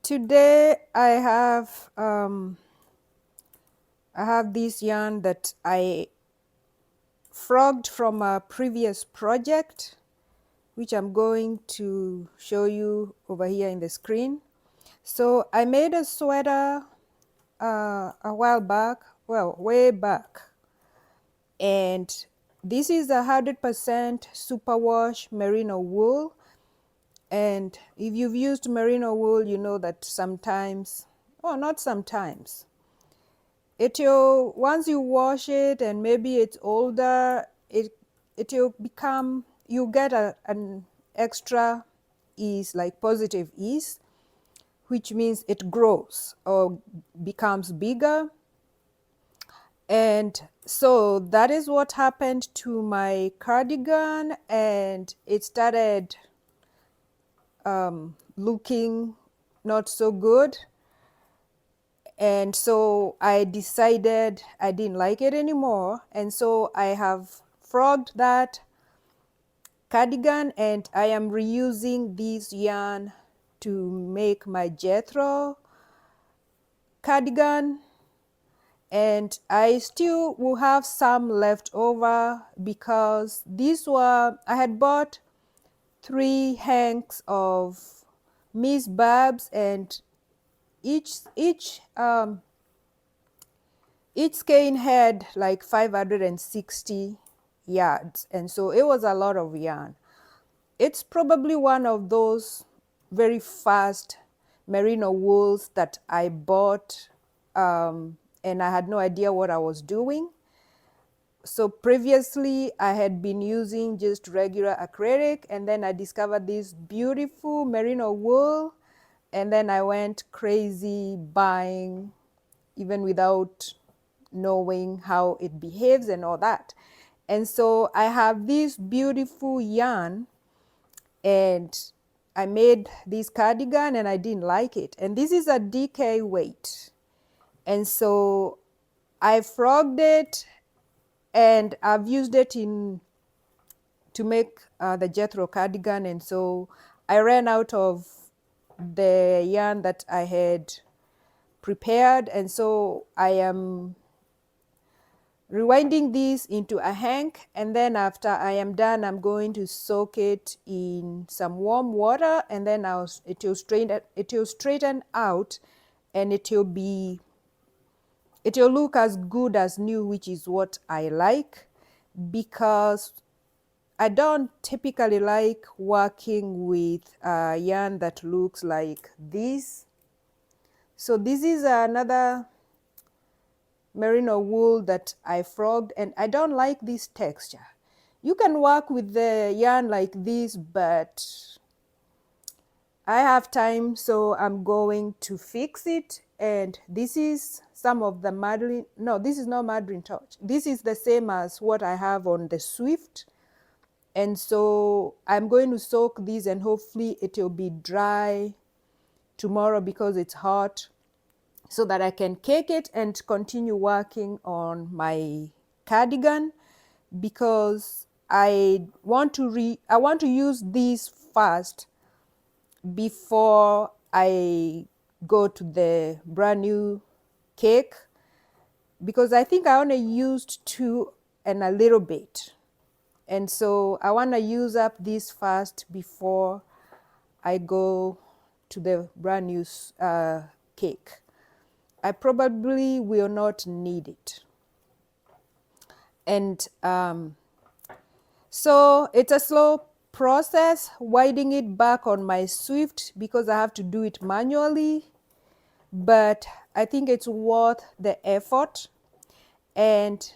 Today I have this yarn that I frogged from a previous project, which I'm going to show you over here in the screen. So I made a sweater a while back, well, way back, and this is 100% superwash merino wool. And if you've used merino wool, you know that sometimes, well, not sometimes, it'll, once you wash it and maybe it's older, it'll become, you get an extra ease, like positive ease, which means it grows or becomes bigger. And so that is what happened to my cardigan, and it started looking not so good. And so I decided I didn't like it anymore. And so I have frogged that cardigan, and I am reusing this yarn to make my Jethro cardigan. And I still will have some left over because these were, I had bought 3 hanks of Miss Babs, and each skein had like 560 yards, and so it was a lot of yarn. It's probably one of those very fast merino wools that I bought and I had no idea what I was doing. So previously I had been using just regular acrylic, and then I discovered this beautiful merino wool, and then I went crazy buying even without knowing how it behaves and all that. And so I have this beautiful yarn, and I made this cardigan and I didn't like it. And this is a DK weight. And so I frogged it, and I've used it to make the Jethro cardigan. And so I ran out of the yarn that I had prepared, and so I am rewinding this into a hank, and then after I am done, I'm going to soak it in some warm water, and then it will straighten out, and it will look as good as new, which is what I like, because I don't typically like working with yarn that looks like this. So this is another merino wool that I frogged, and I don't like this texture. You can work with the yarn like this, but I have time, so I'm going to fix it. And this is some of the Madeleine, no, this is not Madeleine Touch. This is the same as what I have on the Swift. And so I'm going to soak these, and hopefully it will be dry tomorrow because it's hot, so that I can cake it and continue working on my cardigan, because I want to use these first before I go to the brand new cake, because I think I only used 2 and a little bit. And so I want to use up this first before I go to the brand new cake. I probably will not need it. And so it's a slow process winding it back on my Swift, because I have to do it manually, but I think it's worth the effort. And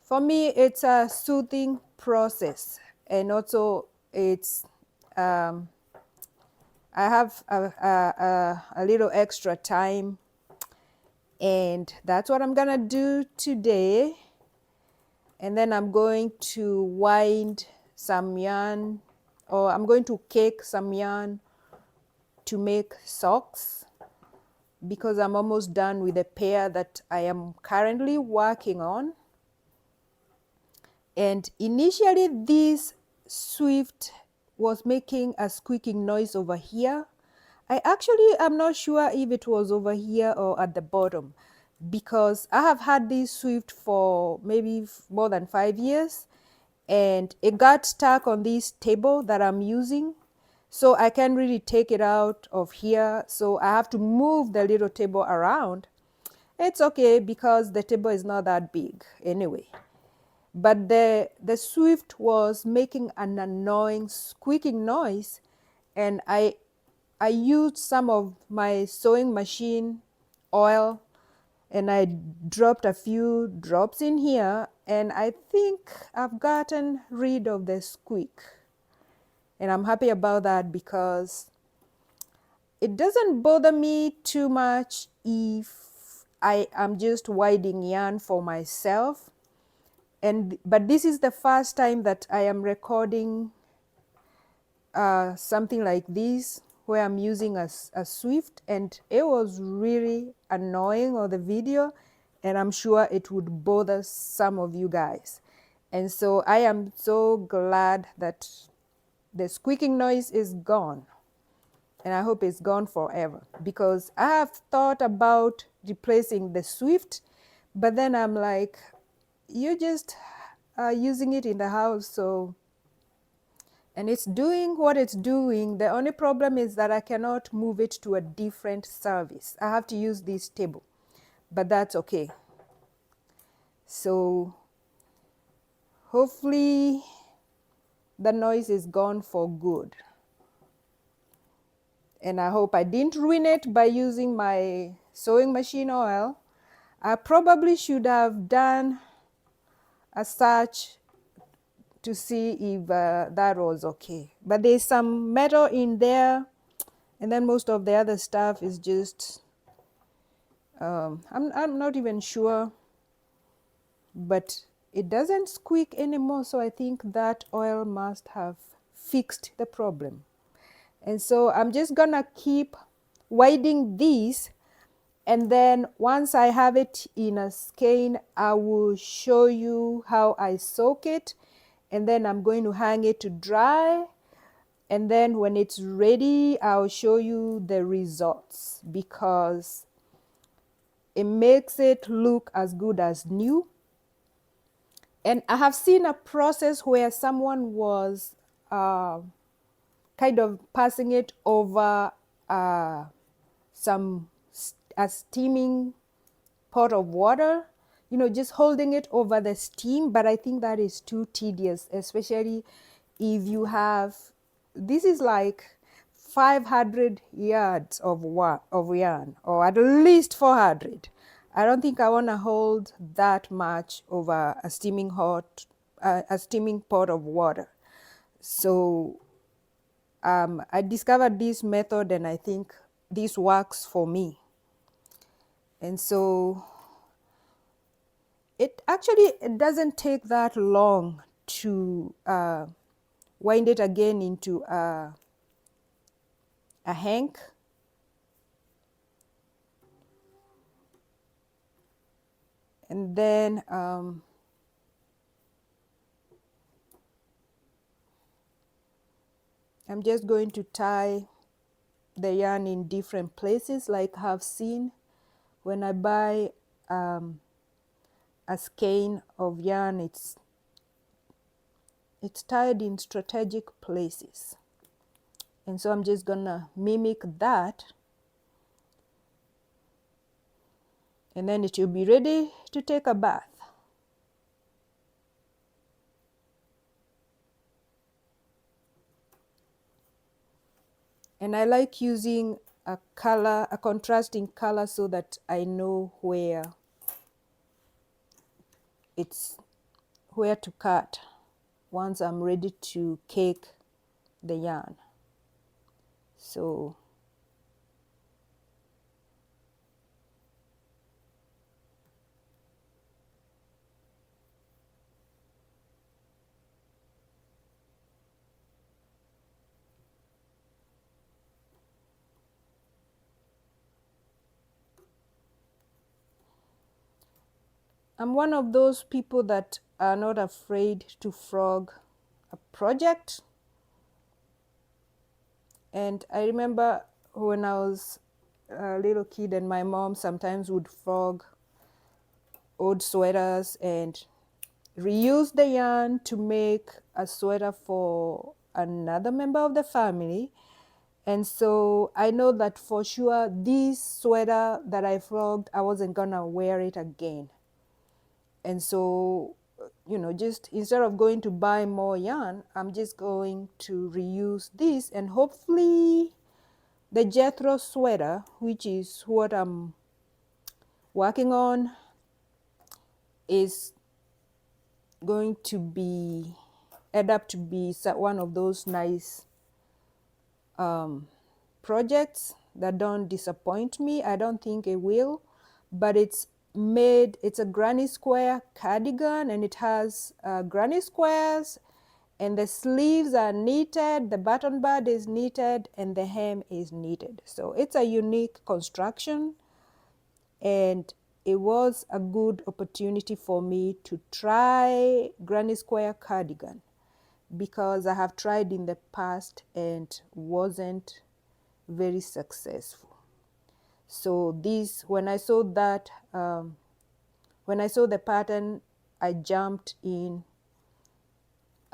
for me, it's a soothing process, and also it's I have a little extra time, and that's what I'm gonna do today. And then I'm going to wind some yarn, or I'm going to cake some yarn to make socks, because I'm almost done with the pair that I am currently working on. And initially this Swift was making a squeaking noise over here. I actually am not sure if it was over here or at the bottom, because I have had this Swift for maybe more than 5 years, and it got stuck on this table that I'm using. So I can't really take it out of here. So I have to move the little table around. It's okay because the table is not that big anyway. But the Swift was making an annoying squeaking noise, and I used some of my sewing machine oil, and I dropped a few drops in here, and I think I've gotten rid of the squeak. And I'm happy about that because it doesn't bother me too much if I am just winding yarn for myself. But this is the first time that I am recording something like this where I'm using a Swift, and it was really annoying on the video, and I'm sure it would bother some of you guys. And so I am so glad that the squeaking noise is gone, and I hope it's gone forever, because I have thought about replacing the Swift, but then I'm like, you just are using it in the house, so, and it's doing what it's doing. The only problem is that I cannot move it to a different service. I have to use this table, but that's okay. So hopefully the noise is gone for good. And I hope I didn't ruin it by using my sewing machine oil. I probably should have done a search to see if that was okay. But there's some metal in there, and then most of the other stuff is just, I'm not even sure, but it doesn't squeak anymore, so I think that oil must have fixed the problem. And so I'm just gonna keep winding this, and then once I have it in a skein, I will show you how I soak it, and then I'm going to hang it to dry, and then when it's ready I'll show you the results, because it makes it look as good as new. And I have seen a process where someone was kind of passing it over a steaming pot of water, you know, just holding it over the steam. But I think that is too tedious, especially if you have, this is like 500 yards of yarn, or at least 400. I don't think I want to hold that much over a steaming pot of water. So I discovered this method, and I think this works for me. And so it doesn't take that long to wind it again into a hank. And then I'm just going to tie the yarn in different places, like I've seen when I buy a skein of yarn. It's tied in strategic places, and so I'm just gonna mimic that, and then it will be ready to take a bath. And I like using a contrasting color, so that I know where to cut once I'm ready to cake the yarn. So I'm one of those people that are not afraid to frog a project. And I remember when I was a little kid, and my mom sometimes would frog old sweaters and reuse the yarn to make a sweater for another member of the family. And so I know that for sure this sweater that I frogged, I wasn't gonna wear it again. And so, you know, just instead of going to buy more yarn, I'm just going to reuse this, and hopefully the Jethro sweater, which is what I'm working on, is going to be end up to be one of those nice projects that don't disappoint me. I don't think it will, but it's a granny square cardigan, and it has granny squares, and the sleeves are knitted, the button bud is knitted, and the hem is knitted. So it's a unique construction, and it was a good opportunity for me to try granny square cardigan, because I have tried in the past and wasn't very successful. So this, when I saw that, when I saw the pattern, I jumped in.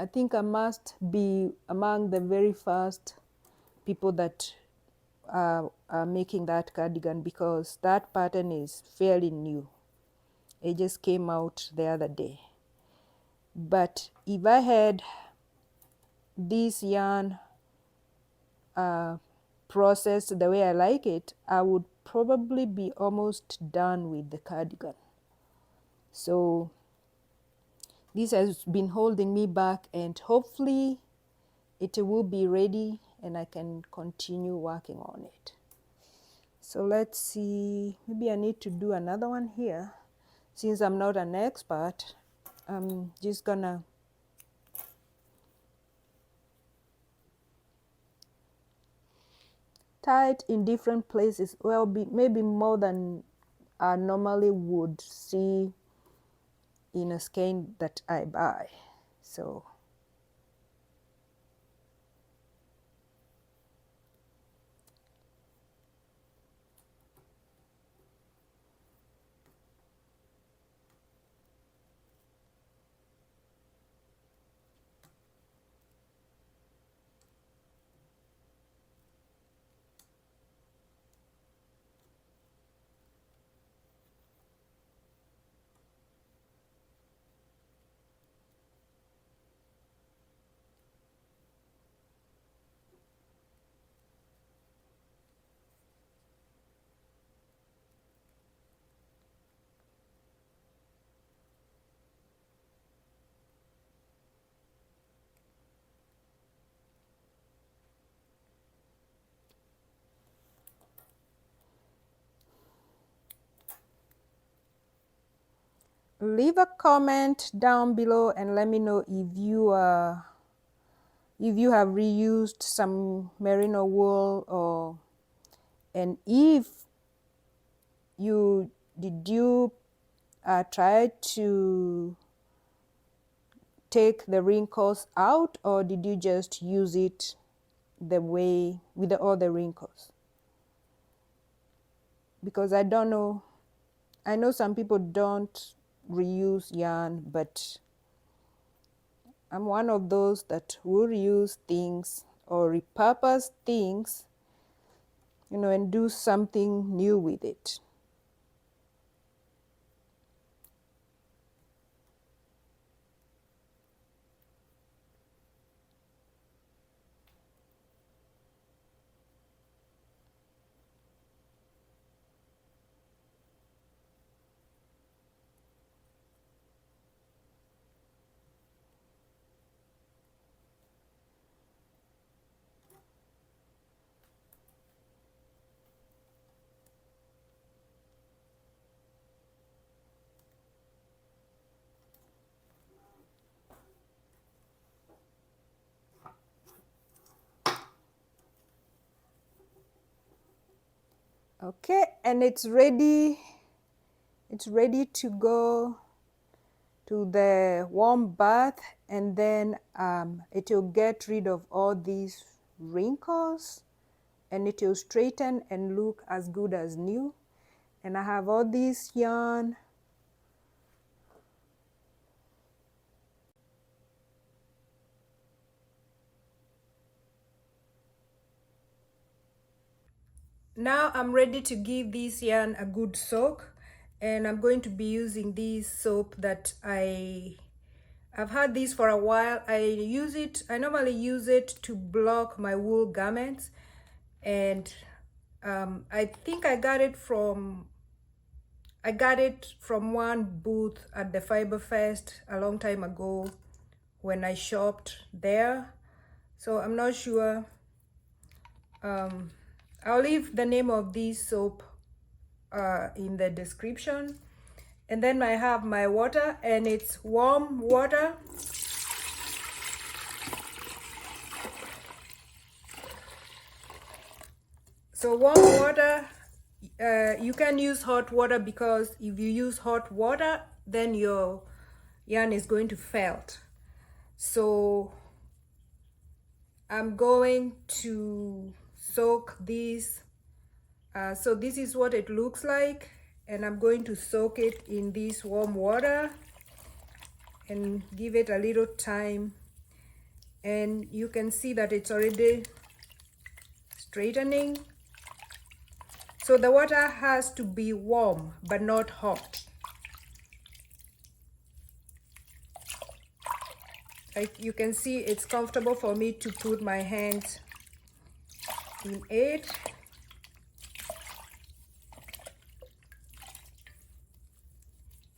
I think I must be among the very first people that are making that cardigan, because that pattern is fairly new. It just came out the other day. But if I had this yarn processed the way I like it, I would probably be almost done with the cardigan. So this has been holding me back, and hopefully it will be ready and I can continue working on it. So let's see, maybe I need to do another one here. Since I'm not an expert, I'm just gonna tie it in different places. Well, maybe more than I normally would see in a skein that I buy. So leave a comment down below and let me know if you have reused some merino wool, or and if you try to take the wrinkles out, or did you just use it the way with all the wrinkles? Because I don't know, I know some people don't reuse yarn, but I'm one of those that will reuse things or repurpose things, you know, and do something new with it. Okay, and it's ready to go to the warm bath, and then it will get rid of all these wrinkles and it will straighten and look as good as new. And I have all this yarn. Now I'm ready to give this yarn a good soak, and I'm going to be using this soap that I've had this for a while. I normally use it to block my wool garments, and I think I got it from one booth at the Fiber Fest a long time ago when I shopped there. So I'm not sure. I'll leave the name of this soap in the description. And then I have my water, and it's warm water. So warm water, you can use hot water, because if you use hot water, then your yarn is going to felt. So I'm going to soak this. So this is what it looks like, and I'm going to soak it in this warm water and give it a little time. And you can see that it's already straightening. So the water has to be warm but not hot. Like you can see, it's comfortable for me to put my hands in it.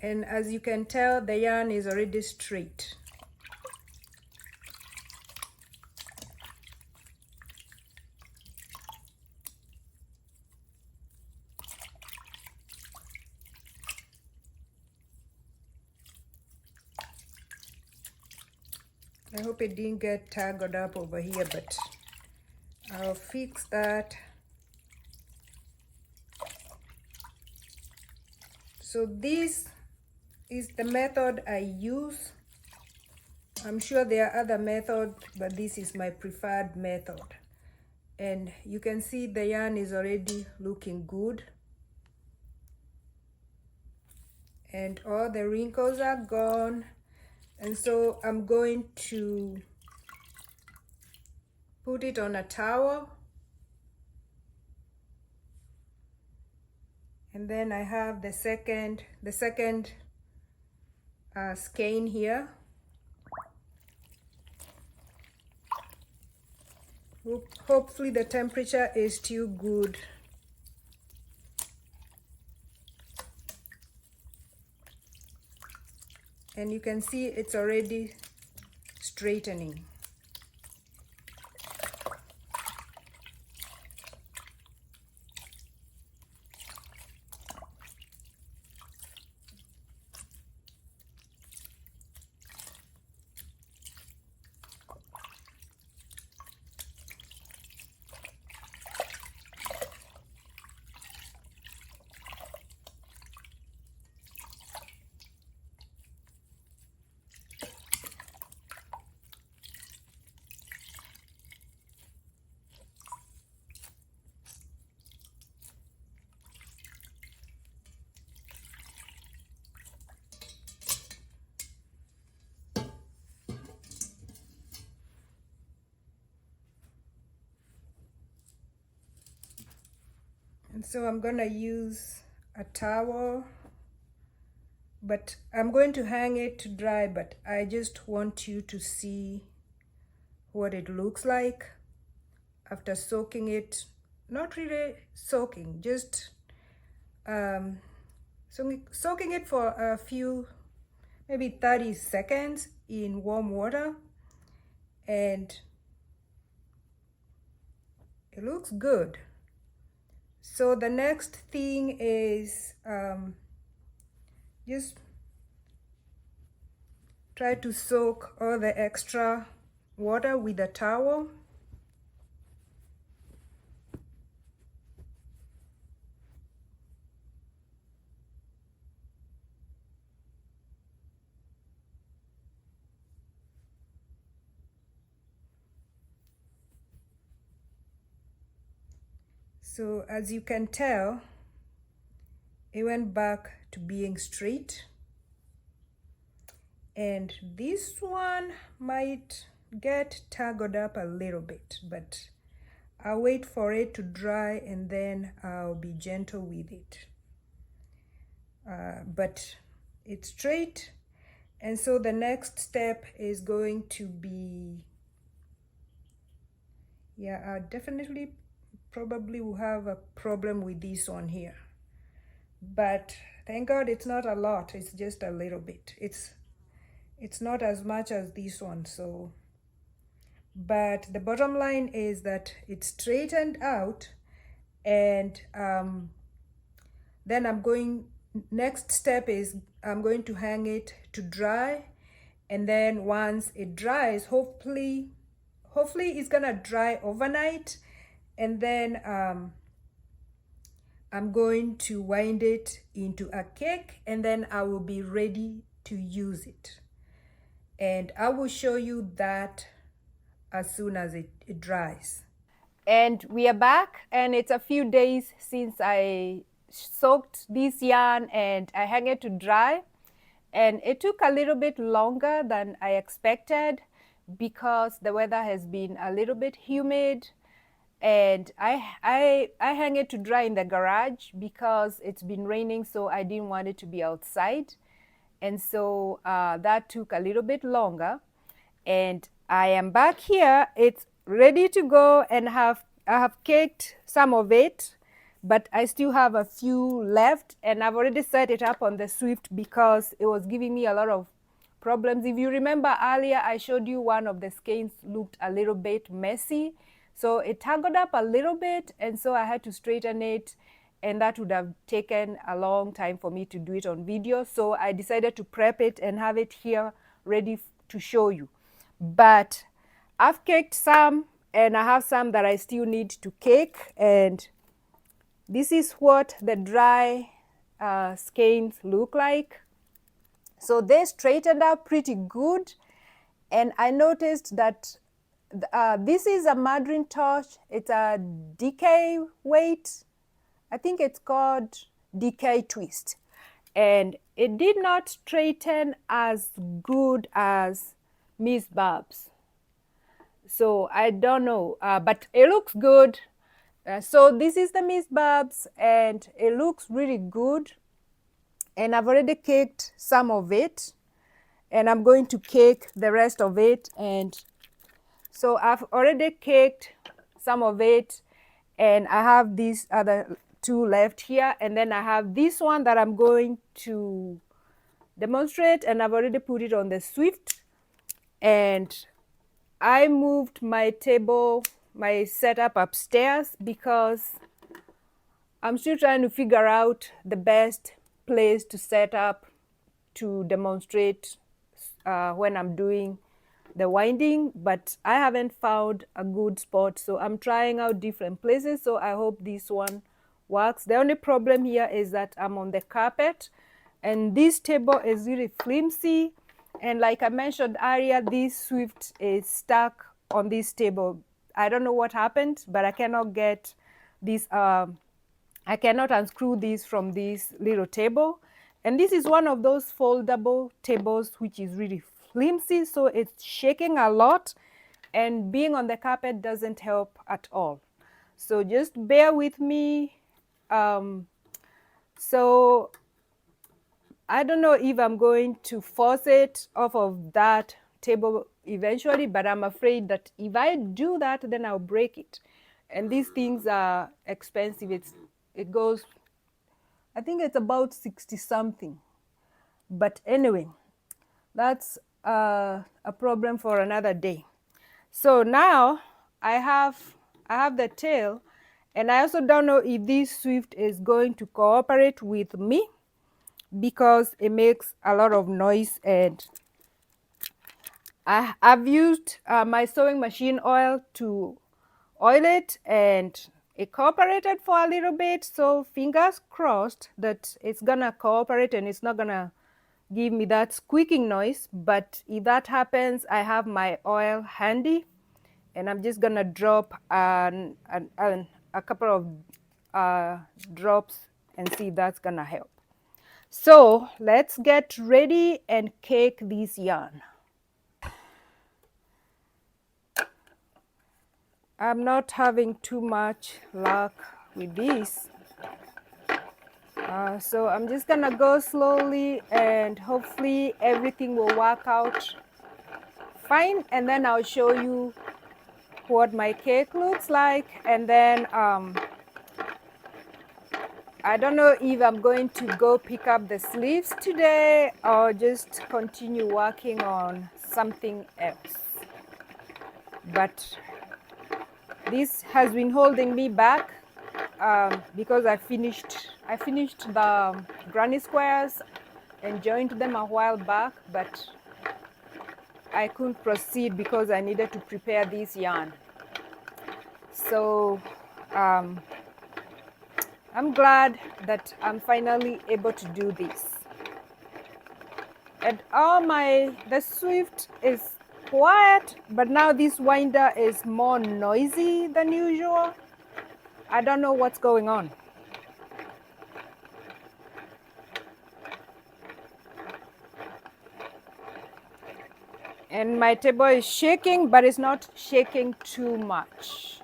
And as you can tell, the yarn is already straight. I hope it didn't get tangled up over here, but I'll fix that. So this is the method I use. I'm sure there are other methods, but this is my preferred method. And you can see the yarn is already looking good. And all the wrinkles are gone. And so I'm going to put it on a towel. And then I have the second skein here. Hopefully the temperature is still good. And you can see it's already straightening. And so I'm gonna use a towel, but I'm going to hang it to dry, but I just want you to see what it looks like after soaking it. Not really soaking, just soaking it for a few, maybe 30 seconds in warm water, and it looks good. So the next thing is just try to soak all the extra water with a towel. So as you can tell, it went back to being straight. And this one might get tangled up a little bit, but I'll wait for it to dry and then I'll be gentle with it. But it's straight, and so the next step is going to be, I definitely probably will have a problem with this one here, but thank God it's not a lot, it's just a little bit. It's not as much as this one, so, but the bottom line is that it's straightened out. And then next step is I'm going to hang it to dry, and then once it dries, hopefully it's gonna dry overnight, and then I'm going to wind it into a cake, and then I will be ready to use it. And I will show you that as soon as it dries. And we are back, and it's a few days since I soaked this yarn and I hung it to dry, and it took a little bit longer than I expected because the weather has been a little bit humid, and I hang it to dry in the garage because it's been raining, so I didn't want it to be outside, and so that took a little bit longer. And I am back here, it's ready to go, and I have caked some of it, but I still have a few left, and I've already set it up on the Swift because it was giving me a lot of problems. If you remember earlier, I showed you one of the skeins looked a little bit messy, so it tangled up a little bit, and so I had to straighten it, and that would have taken a long time for me to do it on video, so I decided to prep it and have it here ready to show you. But I've caked some, and I have some that I still need to cake, and this is what the dry skeins look like. So they straightened out pretty good, and I noticed that this is a Madryn torch. It's a DK weight. I think it's called DK twist, and it did not straighten as good as Miss Babs. So I don't know, but it looks good. So this is the Miss Babs, and it looks really good. And I've already caked some of it, and I'm going to cake the rest of it. And so I've already caked some of it, and I have these other two left here, and then I have this one that I'm going to demonstrate, and I've already put it on the Swift. And I moved my table, my setup upstairs because I'm still trying to figure out the best place to set up to demonstrate when I'm doing the winding, but I haven't found a good spot, so I'm trying out different places, so I hope this one works. The only problem here is that I'm on the carpet, and this table is really flimsy, and like I mentioned earlier, this Swift is stuck on this table. I don't know what happened, but I cannot get this, I cannot unscrew this from this little table. And this is one of those foldable tables which is really flimsy, so it's shaking a lot, and being on the carpet doesn't help at all. So just bear with me. So I don't know if I'm going to force it off of that table eventually, but I'm afraid that if I do that, then I'll break it. And these things are expensive. It goes, I think it's about 60 something. But anyway, that's a problem for another day. So now I have the tail, and I also don't know if this Swift is going to cooperate with me because it makes a lot of noise, and I've used my sewing machine oil to oil it, and it cooperated for a little bit, so fingers crossed that it's gonna cooperate and it's not gonna give me that squeaking noise. But if that happens, I have my oil handy, and I'm just gonna drop a couple of drops and see if that's gonna help. So let's get ready and cake this yarn. I'm not having too much luck with this. So I'm just gonna go slowly and hopefully everything will work out fine, and then I'll show you what my cake looks like. And then I don't know if I'm going to go pick up the sleeves today or just continue working on something else. But this has been holding me back because I finished the granny squares and joined them a while back, but I couldn't proceed because I needed to prepare this yarn. So I'm glad that I'm finally able to do this. And the Swift is quiet, but now this winder is more noisy than usual. I don't know what's going on. And my table is shaking, but it's not shaking too much.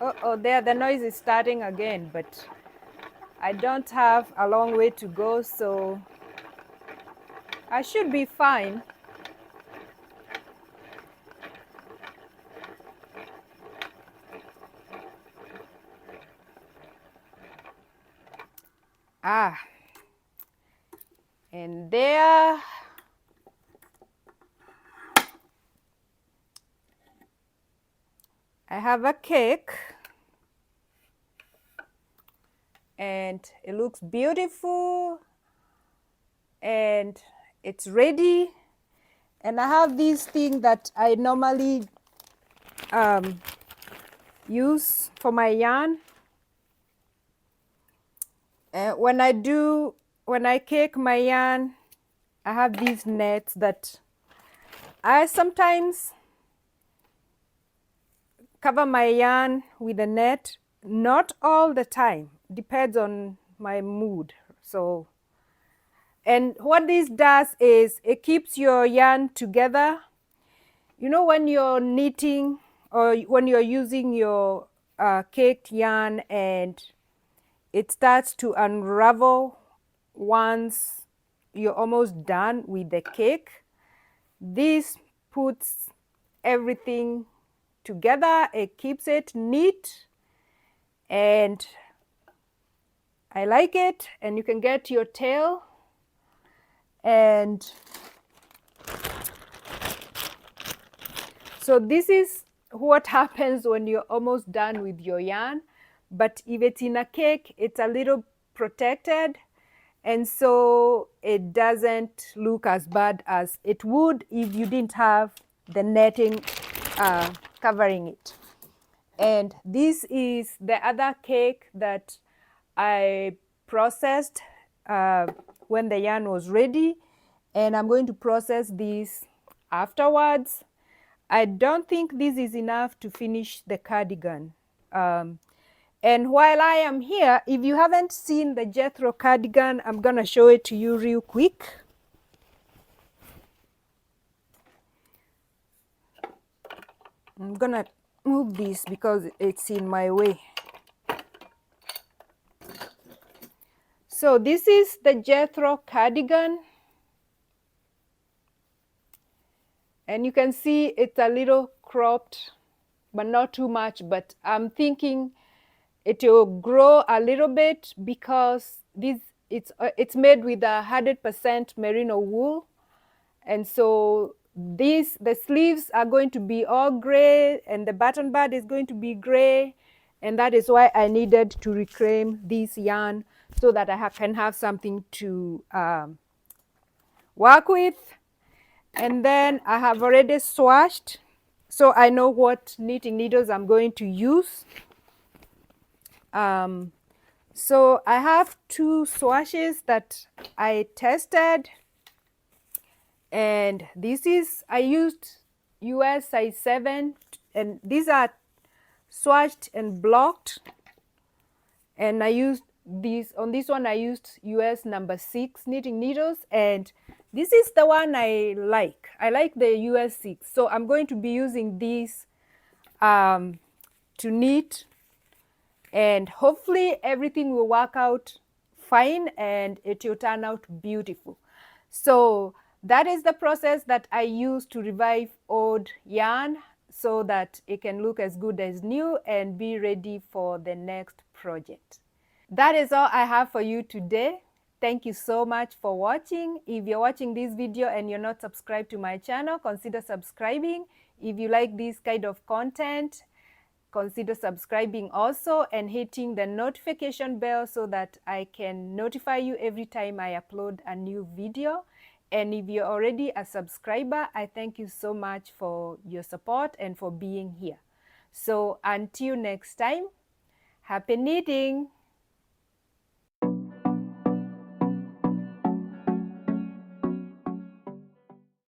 Uh-oh, there the noise is starting again, but I don't have a long way to go, so I should be fine. And there I have a cake, and it looks beautiful and it's ready. And I have this thing that I normally use for my yarn. When I cake my yarn, I have these nets that I sometimes cover my yarn with a net. Not all the time, depends on my mood. So, and what this does is it keeps your yarn together. You know, when you're knitting or when you're using your caked yarn and it starts to unravel once you're almost done with the cake, this puts everything together. It keeps it neat, and I like it. And you can get your tail, and so this is what happens when you're almost done with your yarn. But if it's in a cake, it's a little protected, and so it doesn't look as bad as it would if you didn't have the netting covering it. And this is the other cake that I processed when the yarn was ready, and I'm going to process this afterwards. I don't think this is enough to finish the cardigan. And while I am here, if you haven't seen the Jethro cardigan, I'm going to show it to you real quick. I'm going to move this because it's in my way. So this is the Jethro cardigan. And you can see it's a little cropped, but not too much. But I'm thinking it will grow a little bit because it's made with 100% merino wool, and so the sleeves are going to be all gray, and the button band is going to be gray, and that is why I needed to reclaim this yarn so that I can have something to work with. And then I have already swatched, so I know what knitting needles I'm going to use. So I have 2 swatches that I tested, and I used US size 7, and these are swatched and blocked. And I used this, on this one I used US number 6 knitting needles, and this is the one I like. I like the US 6. So I'm going to be using this to knit, and hopefully everything will work out fine and it will turn out beautiful. So that is the process that I use to revive old yarn so that it can look as good as new and be ready for the next project. That is all I have for you today. Thank you so much for watching. If you're watching this video and you're not subscribed to my channel, consider subscribing. If you like this kind of content, consider subscribing also and hitting the notification bell so that I can notify you every time I upload a new video. And if you're already a subscriber, I thank you so much for your support and for being here. So until next time, happy knitting!